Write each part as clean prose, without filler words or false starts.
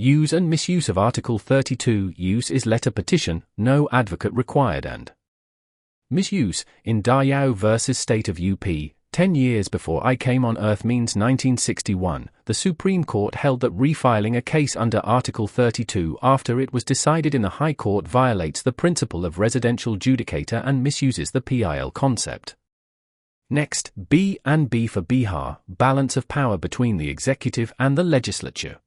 Use and misuse of Article 32. Use is letter petition, no advocate required, and misuse, in Dayao vs. State of UP, 10 years before I Came on Earth means 1961, the Supreme Court held that refiling a case under Article 32 after it was decided in the High Court violates the principle of residential judicature and misuses the PIL concept. Next, B and B for Bihar, balance of power between the executive and the legislature.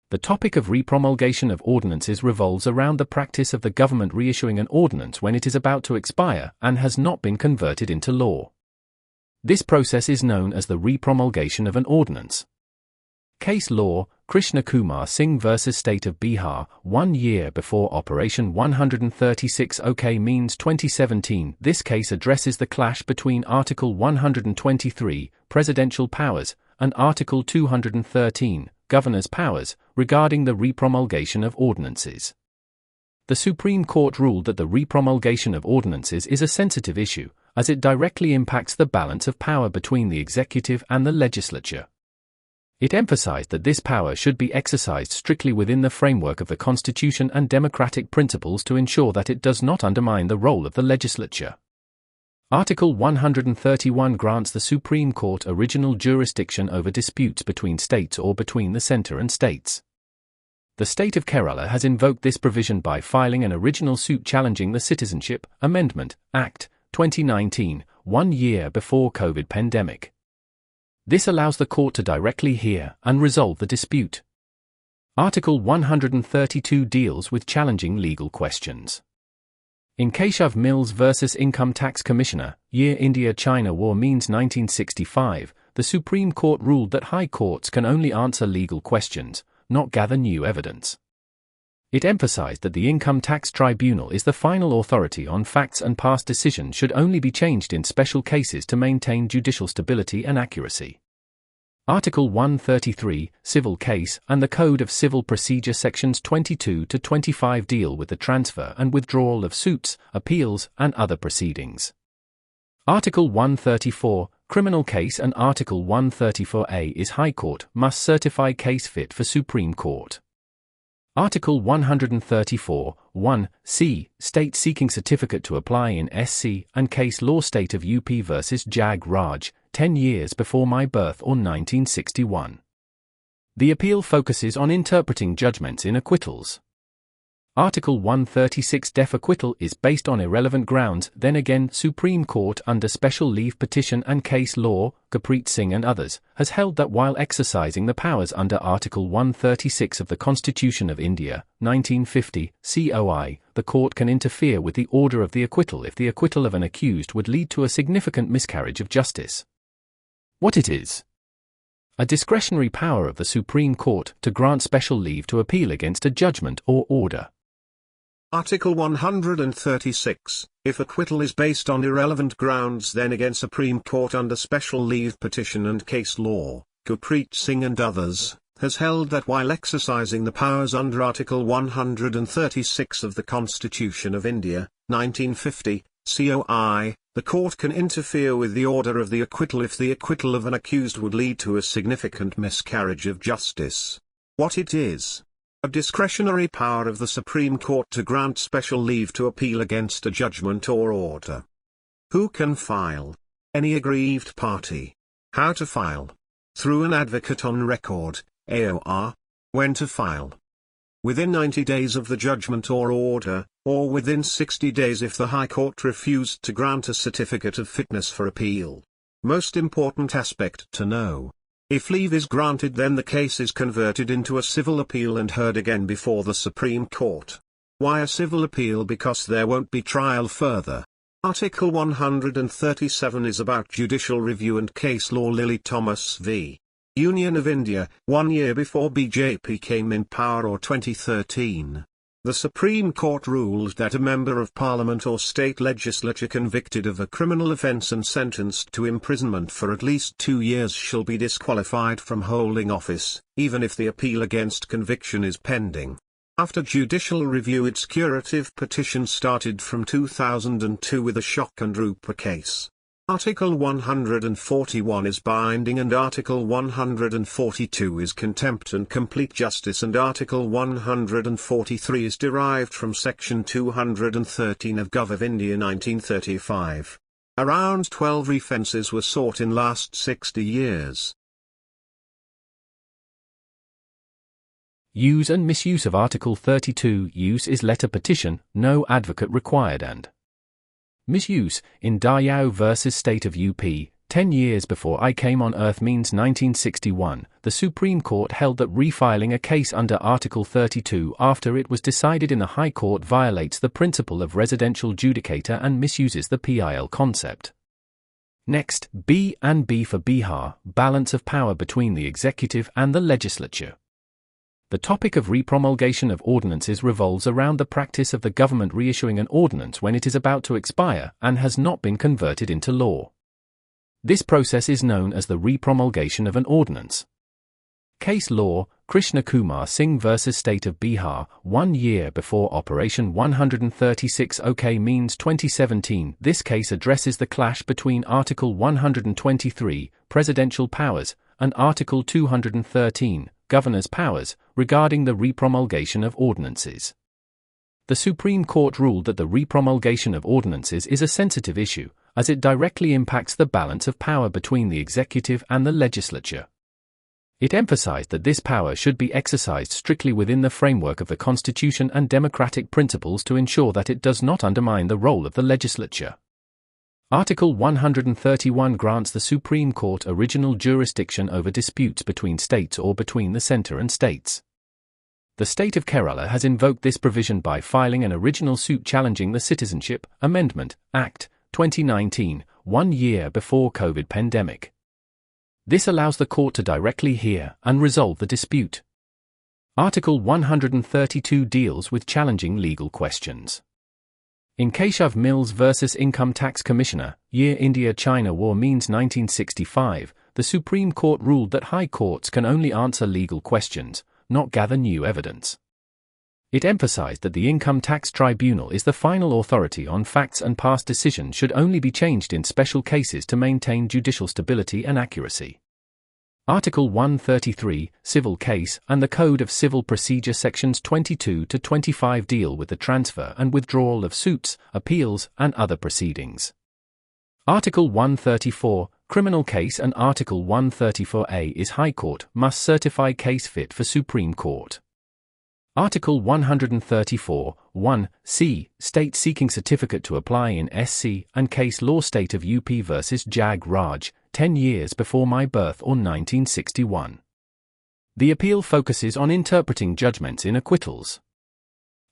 The topic of repromulgation of ordinances revolves around the practice of the government reissuing an ordinance when it is about to expire and has not been converted into law. This process is known as the repromulgation of an ordinance. Case law, Krishna Kumar Singh vs. State of Bihar, 1 year before Operation 136 OK means 2017. This case addresses the clash between Article 123, Presidential Powers, and Article 213, Governor's Powers, regarding the repromulgation of ordinances. The Supreme Court ruled that the repromulgation of ordinances is a sensitive issue, as it directly impacts the balance of power between the executive and the legislature. It emphasized that this power should be exercised strictly within the framework of the Constitution and democratic principles to ensure that it does not undermine the role of the legislature. Article 131 grants the Supreme Court original jurisdiction over disputes between states or between the centre and states. The state of Kerala has invoked this provision by filing an original suit challenging the Citizenship Amendment Act 2019, 1 year before COVID pandemic. This allows the court to directly hear and resolve the dispute. Article 132 deals with challenging legal questions. In Keshav Mills vs. Income Tax Commissioner, year India-China War means 1965, the Supreme Court ruled that high courts can only answer legal questions, not gather new evidence. It emphasized that the Income Tax Tribunal is the final authority on facts and past decisions should only be changed in special cases to maintain judicial stability and accuracy. Article 133, Civil Case, and the Code of Civil Procedure Sections 22 to 25 deal with the transfer and withdrawal of suits, appeals, and other proceedings. Article 134, Criminal Case, and Article 134A is High Court must certify case fit for Supreme Court. Article 134, 1c, State seeking certificate to apply in SC, and case law State of UP vs. Jag Raj, 10 years before my birth or 1961. The appeal focuses on interpreting judgments in acquittals. Article 136 Def acquittal is based on irrelevant grounds. Then again, Supreme Court under special leave petition and case law, Gurpreet Singh and others, has held that while exercising the powers under Article 136 of the Constitution of India, 1950, COI, the court can interfere with the order of the acquittal if the acquittal of an accused would lead to a significant miscarriage of justice. What it is: a discretionary power of the Supreme Court to grant special leave to appeal against a judgment or order. Article 136. If acquittal is based on irrelevant grounds, then again Supreme Court under special leave petition and case law, Gurpreet Singh and others, has held that while exercising the powers under Article 136 of the Constitution of India, 1950, COI, the court can interfere with the order of the acquittal if the acquittal of an accused would lead to a significant miscarriage of justice. What it is: a discretionary power of the Supreme Court to grant special leave to appeal against a judgment or order. Who can file? Any aggrieved party. How to file? Through an advocate on record, AOR. When to file? Within 90 days of the judgment or order, or within 60 days if the High Court refused to grant a certificate of fitness for appeal. Most important aspect to know: if leave is granted, then the case is converted into a civil appeal and heard again before the Supreme Court. Why a civil appeal? Because there won't be trial further. Article 137 is about judicial review and case law. Lily Thomas v. Union of India, 1 year before BJP came in power or 2013. The Supreme Court ruled that a member of Parliament or state legislature convicted of a criminal offence and sentenced to imprisonment for at least 2 years shall be disqualified from holding office, even if the appeal against conviction is pending. After judicial review, its curative petition started from 2002 with the Shock and Rupa case. Article 141 is binding and Article 142 is contempt and complete justice, and Article 143 is derived from Section 213 of Gov. of India 1935. Around 12 offences were sought in last 60 years. Use and misuse of Article 32. Use is letter petition, no advocate required, and misuse, in Dayao vs. State of UP, 10 years before I came on earth means 1961, the Supreme Court held that refiling a case under Article 32 after it was decided in the High Court violates the principle of residential judicature and misuses the PIL concept. Next, B and B for Bihar, balance of power between the executive and the legislature. The topic of repromulgation of ordinances revolves around the practice of the government reissuing an ordinance when it is about to expire and has not been converted into law. This process is known as the repromulgation of an ordinance. Case law, Krishna Kumar Singh vs. State of Bihar, 1 year before Operation 136 OK means 2017. This case addresses the clash between Article 123, Presidential Powers, and Article 213, Governor's Powers, regarding the repromulgation of ordinances. The Supreme Court ruled that the repromulgation of ordinances is a sensitive issue, as it directly impacts the balance of power between the executive and the legislature. It emphasized that this power should be exercised strictly within the framework of the Constitution and democratic principles to ensure that it does not undermine the role of the legislature. Article 131 grants the Supreme Court original jurisdiction over disputes between states or between the centre and states. The state of Kerala has invoked this provision by filing an original suit challenging the Citizenship Amendment Act 2019, 1 year before COVID pandemic. This allows the court to directly hear and resolve the dispute. Article 132 deals with challenging legal questions. In Keshav Mills vs. Income Tax Commissioner, year India-China War means 1965, the Supreme Court ruled that high courts can only answer legal questions, not gather new evidence. It emphasized that the Income Tax Tribunal is the final authority on facts and past decisions should only be changed in special cases to maintain judicial stability and accuracy. Article 133, Civil Case, and the Code of Civil Procedure Sections 22 to 25 deal with the transfer and withdrawal of suits, appeals, and other proceedings. Article 134, Criminal Case, and Article 134A is High Court must certify case fit for Supreme Court. Article 134, 1c, State seeking certificate to apply in SC, and case law State of UP vs. Jag Raj, 10 years before my birth or 1961. The appeal focuses on interpreting judgments in acquittals.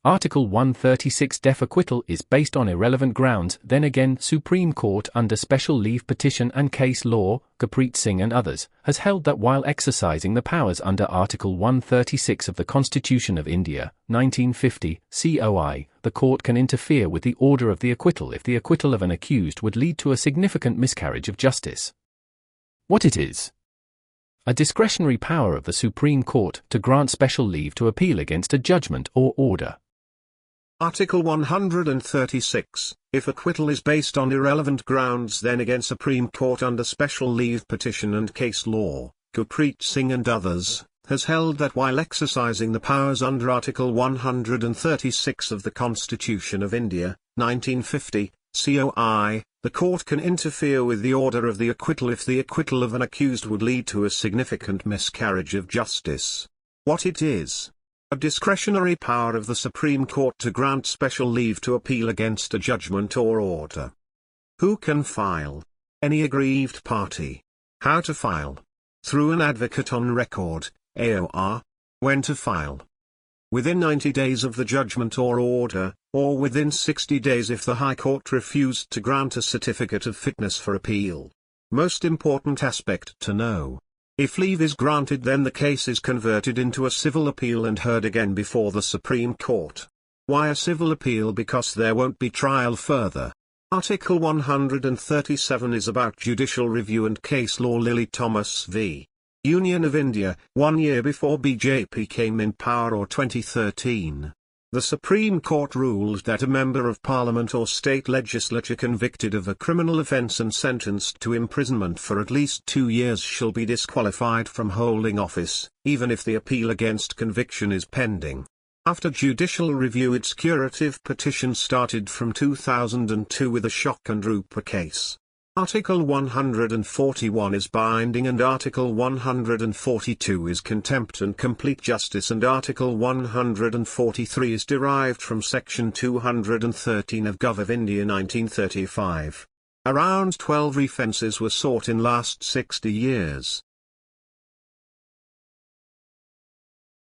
Article 136 Def acquittal is based on irrelevant grounds. Then again, Supreme Court under special leave petition and case law, Gurpreet Singh and others, has held that while exercising the powers under Article 136 of the Constitution of India, 1950, COI, the court can interfere with the order of the acquittal if the acquittal of an accused would lead to a significant miscarriage of justice. What it is: a discretionary power of the Supreme Court to grant special leave to appeal against a judgment or order. Article 136, if acquittal is based on irrelevant grounds then again Supreme Court under special leave petition and case law, Gurpreet Singh and others, has held that while exercising the powers under Article 136 of the Constitution of India, 1950, COI, the court can interfere with the order of the acquittal if the acquittal of an accused would lead to a significant miscarriage of justice. What it is: a discretionary power of the Supreme Court to grant special leave to appeal against a judgment or order. Who can file? Any aggrieved party. How to file? Through an advocate on record, AOR. When to file? Within 90 days of the judgment or order, or within 60 days if the High Court refused to grant a certificate of fitness for appeal. Most important aspect to know: if leave is granted then the case is converted into a civil appeal and heard again before the Supreme Court. Why a civil appeal? Because there won't be trial further. Article 137 is about judicial review and case law. Lily Thomas v. Union of India, 1 year before BJP came in power or 2013. The Supreme Court ruled that a member of parliament or state legislature convicted of a criminal offence and sentenced to imprisonment for at least 2 years shall be disqualified from holding office, even if the appeal against conviction is pending. After judicial review, its curative petition started from 2002 with a shock and Rupa case. Article 141 is binding and Article 142 is contempt and complete justice, and Article 143 is derived from Section 213 of Gov. of India 1935. Around 12 offences were sought in last 60 years.